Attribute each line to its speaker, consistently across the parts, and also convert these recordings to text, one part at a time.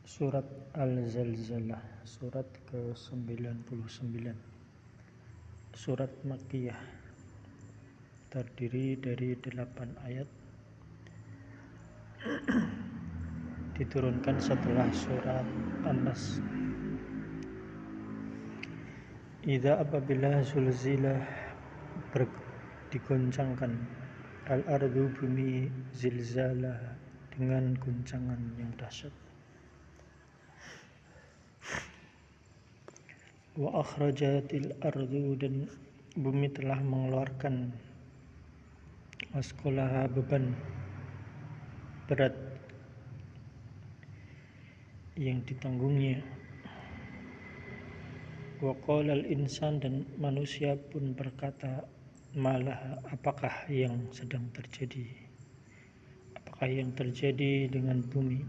Speaker 1: Surat Al-Zalzalah, surat ke-99. Surat Makkiyah, terdiri dari 8 ayat. Diturunkan setelah surat An-Nas. Idza apabila zulzilah digoncangkan, al-ardu bumi zilzalah dengan guncangan yang dahsyat. Wa akhrajatil ardu, dan bumi telah mengeluarkan asqalaha, beban berat yang ditanggungnya. Wa qalal insan, dan manusia pun berkata, malah, apakah yang sedang terjadi? Apakah yang terjadi dengan bumi?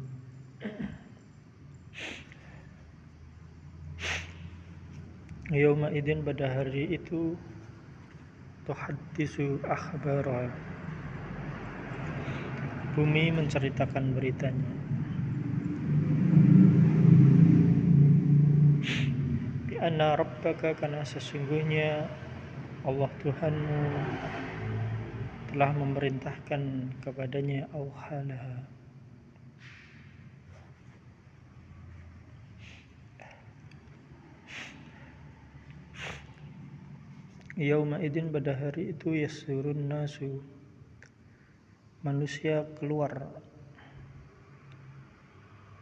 Speaker 1: Yauma idzin, pada hari itu, tuhaddisu akhbara, bumi menceritakan beritanya. Bi anna rabbaka, karena sesungguhnya Allah Tuhanmu telah memerintahkan kepadanya, auhalaha, yauma idzin, pada hari itu, yasurun nasu, manusia keluar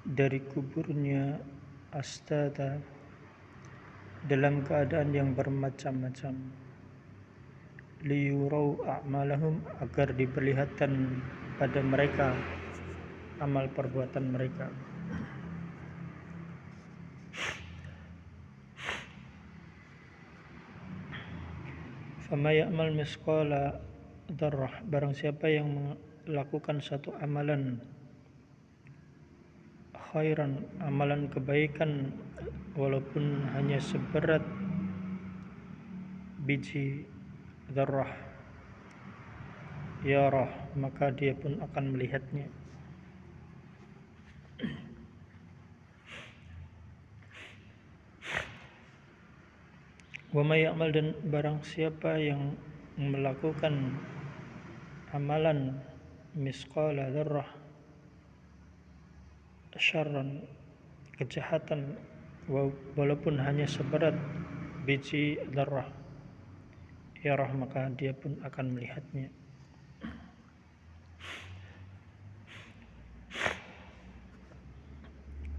Speaker 1: dari kuburnya astada, dalam keadaan yang bermacam-macam, liyurau a'malahum, agar diperlihatkan pada mereka amal perbuatan mereka. Fama ya'mal misqala dzarrah, barang siapa yang melakukan satu amalan khairan, amalan kebaikan, walaupun hanya seberat biji dzarrah, yarah, maka dia pun akan melihatnya. Wa may ya'mal, dan barang siapa yang melakukan amalan misqala dzarrah, syarran, kejahatan, walaupun hanya seberat biji dzarrah, yarah, maka dia pun akan melihatnya.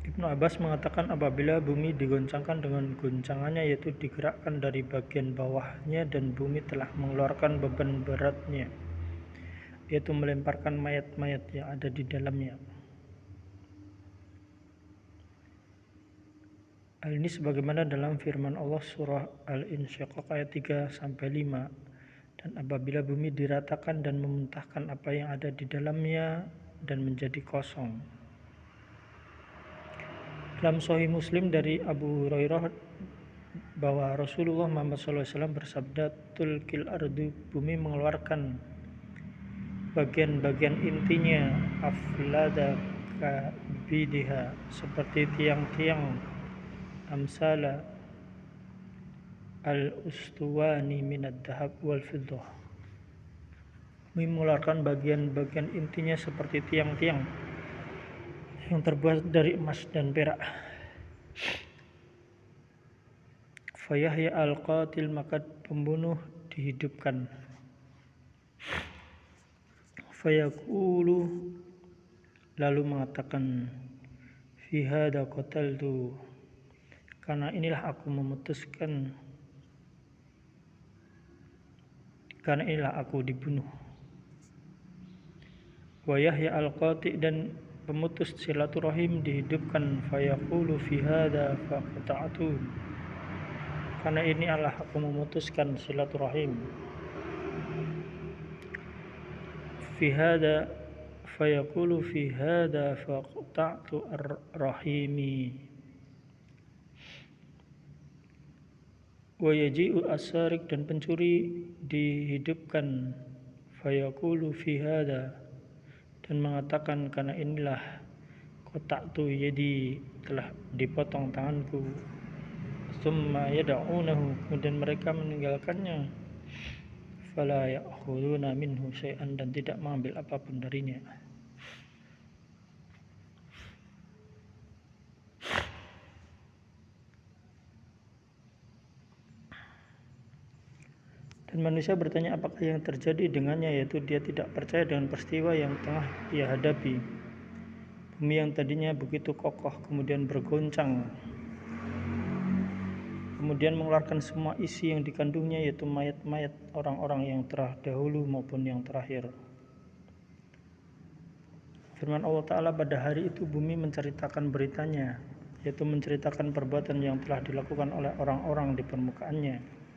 Speaker 1: Ibnu Abbas mengatakan, apabila bumi digoncangkan dengan goncangannya, yaitu digerakkan dari bagian bawahnya, dan bumi telah mengeluarkan beban beratnya, yaitu melemparkan mayat-mayat yang ada di dalamnya. Hal ini sebagaimana dalam firman Allah surah Al-Insyiqaq ayat 3-5, dan apabila bumi diratakan dan memuntahkan apa yang ada di dalamnya dan menjadi kosong. Dalam Sahih Muslim dari Abu Hurairah bahwa Rasulullah Muhammad SAW bersabda, tulkil ardu, bumi mengeluarkan bagian-bagian intinya, aflada kabidiha, seperti tiang-tiang, amsala al-ustuwani minad dahab wal fiddah. Bumi mengeluarkan bagian-bagian intinya seperti tiang-tiang yang terbuat dari emas dan perak. Fayahya al-qatil, maka pembunuh dihidupkan. Fayaqulu, lalu mengatakan, fi hadza qataltu, karena inilah aku memutuskan, karena inilah aku dibunuh. Wa yahya al-qati, dan pemutus silaturahim dihidupkan. Fayaqulu fi hadza faqata'tu, karena ini adalah aku memutuskan silaturahim. Fi hadza, fayaqulu fi hadza faqata'tu ar-rahimi. Wa yaji'u as-sariq, dan pencuri dihidupkan. Fayaqulu fi hadza, dan mengatakan, karena inilah qata'tu yadi, telah dipotong tanganku. Tsumma yad'unahu, kemudian mereka meninggalkannya. Fala ya'khuduna minhu syai'an, dan tidak mengambil apapun darinya. Dan manusia bertanya apakah yang terjadi dengannya, yaitu dia tidak percaya dengan peristiwa yang tengah ia hadapi. Bumi yang tadinya begitu kokoh kemudian bergoncang, kemudian mengeluarkan semua isi yang dikandungnya, yaitu mayat-mayat orang-orang yang terdahulu maupun yang terakhir. Firman Allah Ta'ala, pada hari itu bumi menceritakan beritanya, yaitu menceritakan perbuatan yang telah dilakukan oleh orang-orang di permukaannya.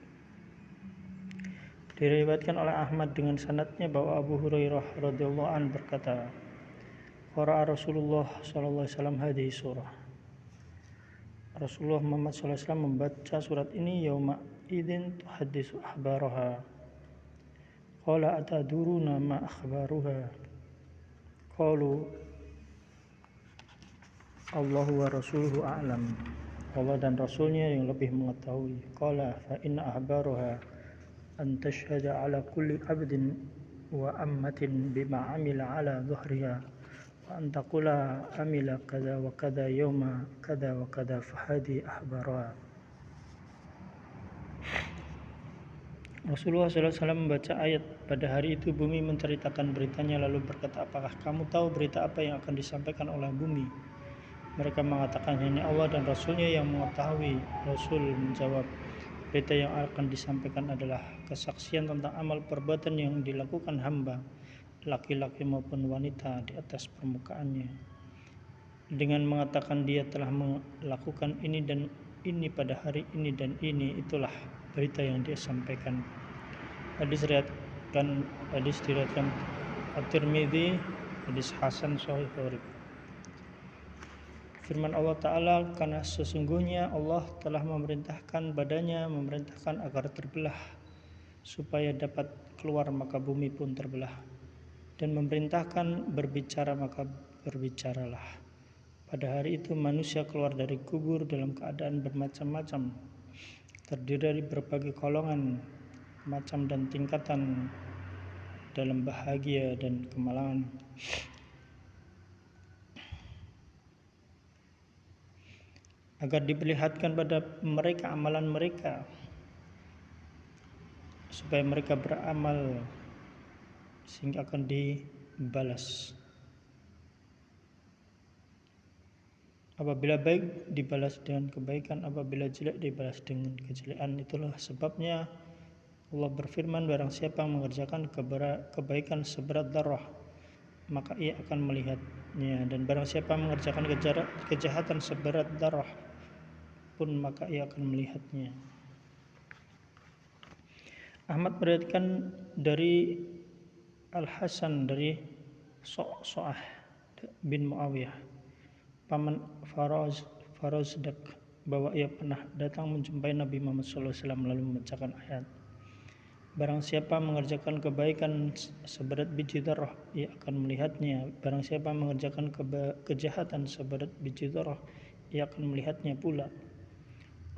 Speaker 1: Diriwayatkan oleh Ahmad dengan sanadnya bahwa Abu Hurairah radhiyallahu anhu berkata, qara'a Rasulullah sallallahu alaihi wasallam hadhihi surah. Rasulullah Muhammad sallallahu alaihi wasallam membaca surat ini, yauma idzin tuhaddisu akhbaraha. Qala ataduruna ma akhbaruha? Qalu Allahu wa rasuluhu a'lam. Allah dan Rasulnya yang lebih mengetahui. Qala fa inna akhbaruha an tashhada ala kulli abdin wa ammatin bima amila ala dhuhriha wa an taqula amila kada wa kada yawma kada wa kada fahadi ahbaraha. Rasulullah SAW membaca ayat, pada hari itu bumi menceritakan beritanya, lalu berkata, apakah kamu tahu berita apa yang akan disampaikan oleh bumi? Mereka mengatakan, hanya Allah dan Rasulnya yang mengetahui. Rasul menjawab, berita yang akan disampaikan adalah kesaksian tentang amal perbuatan yang dilakukan hamba, laki-laki maupun wanita di atas permukaannya, dengan mengatakan dia telah melakukan ini dan ini pada hari ini dan ini, itulah berita yang dia sampaikan. Hadis diriwayatkan At-Tirmidzi, hadis hasan sahih. Firman Allah Ta'ala, karena sesungguhnya Allah telah memerintahkan badannya, memerintahkan agar terbelah supaya dapat keluar, maka bumi pun terbelah, dan memerintahkan berbicara, maka berbicaralah. Pada hari itu manusia keluar dari kubur dalam keadaan bermacam-macam, terdiri dari berbagai golongan, macam dan tingkatan dalam bahagia dan kemalangan. Agar diperlihatkan pada mereka amalan mereka, supaya mereka beramal sehingga akan dibalas. Apabila baik dibalas dengan kebaikan, apabila jelek dibalas dengan kejelekan. Itulah sebabnya Allah berfirman, barang siapa mengerjakan kebaikan seberat darah, maka ia akan melihatnya, dan barang siapa mengerjakan kejahatan seberat darah pun, maka ia akan melihatnya. Ahmad meriwayatkan dari Al-Hasan dari So'ah bin Muawiyah, paman Farazdak, bahwa ia pernah datang menjumpai Nabi Muhammad SAW lalu membacakan ayat, barang siapa mengerjakan kebaikan seberat biji zarah, ia akan melihatnya. Barang siapa mengerjakan kejahatan seberat biji zarah, ia akan melihatnya pula.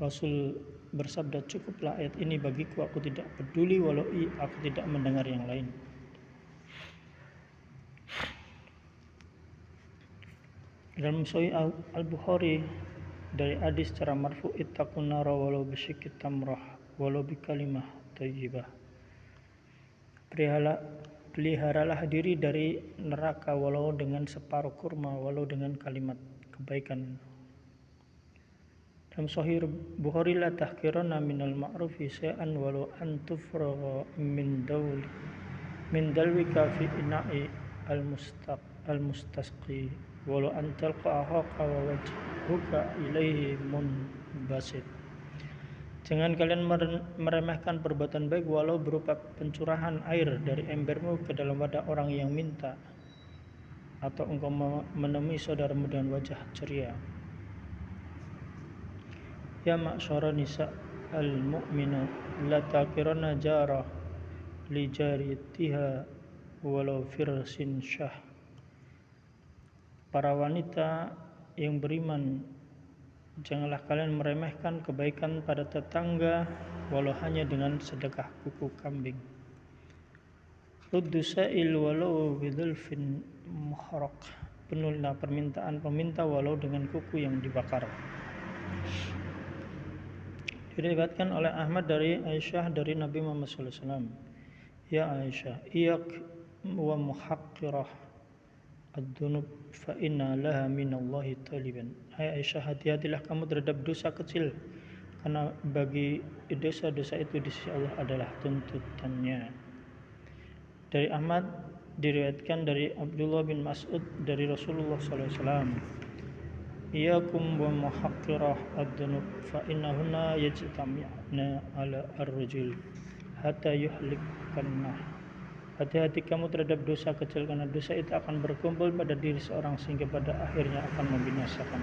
Speaker 1: Rasul bersabda, cukuplah ayat ini bagiku, aku tidak peduli walau aku tidak mendengar yang lain. Dalam Sahih Al-Bukhari dari hadis secara marfu, ittaqun nara walau bisyikki tamrah walau bikalimah thayyibah. Peliharalah diri dari neraka walau dengan separuh kurma, walau dengan kalimat kebaikan. Dalam Sahih Bukhari, la tahqiranna minal ma'rufi syai'an walau an tufragha min dalwika fi ina'i al-mustasqi walau an talqa akhaka wa wajhuka ilaihi munbasit. Jangan kalian meremehkan perbuatan baik walau berupa pencurahan air dari embermu ke dalam wadah orang yang minta, atau engkau menemui saudaramu dengan wajah ceria. Ya ma'syara nisa al-mu'minat, la taqiranna jarah li jariyatiha walau firsin syah. Para wanita yang beriman, janganlah kalian meremehkan kebaikan pada tetangga walau hanya dengan sedekah kuku kambing. Ruddu sa'il walau bidhulfin muhraq. Penuhilah permintaan peminta walau dengan kuku yang dibakar. Diriwayatkan oleh Ahmad dari Aisyah dari Nabi Muhammad SAW. Ya Aisyah, iyak wa muhaqqirah ad-dunub fa inna laha minallahi taliban. Hai Aisyah, hati-hatilah kamu terhadap dosa kecil, karena bagi dosa-dosa itu di sisi Allah adalah tuntutannya. Dari Ahmad diriwayatkan dari Abdullah bin Mas'ud dari Rasulullah SAW. Iyakum wa muhaqqirah ad-dunub fa innahunna yajtami'na ala ar-rajul hatta yuhlikkanna. Hati-hati kamu terhadap dosa kecil, karena dosa itu akan berkumpul pada diri seorang sehingga pada akhirnya akan membinasakan.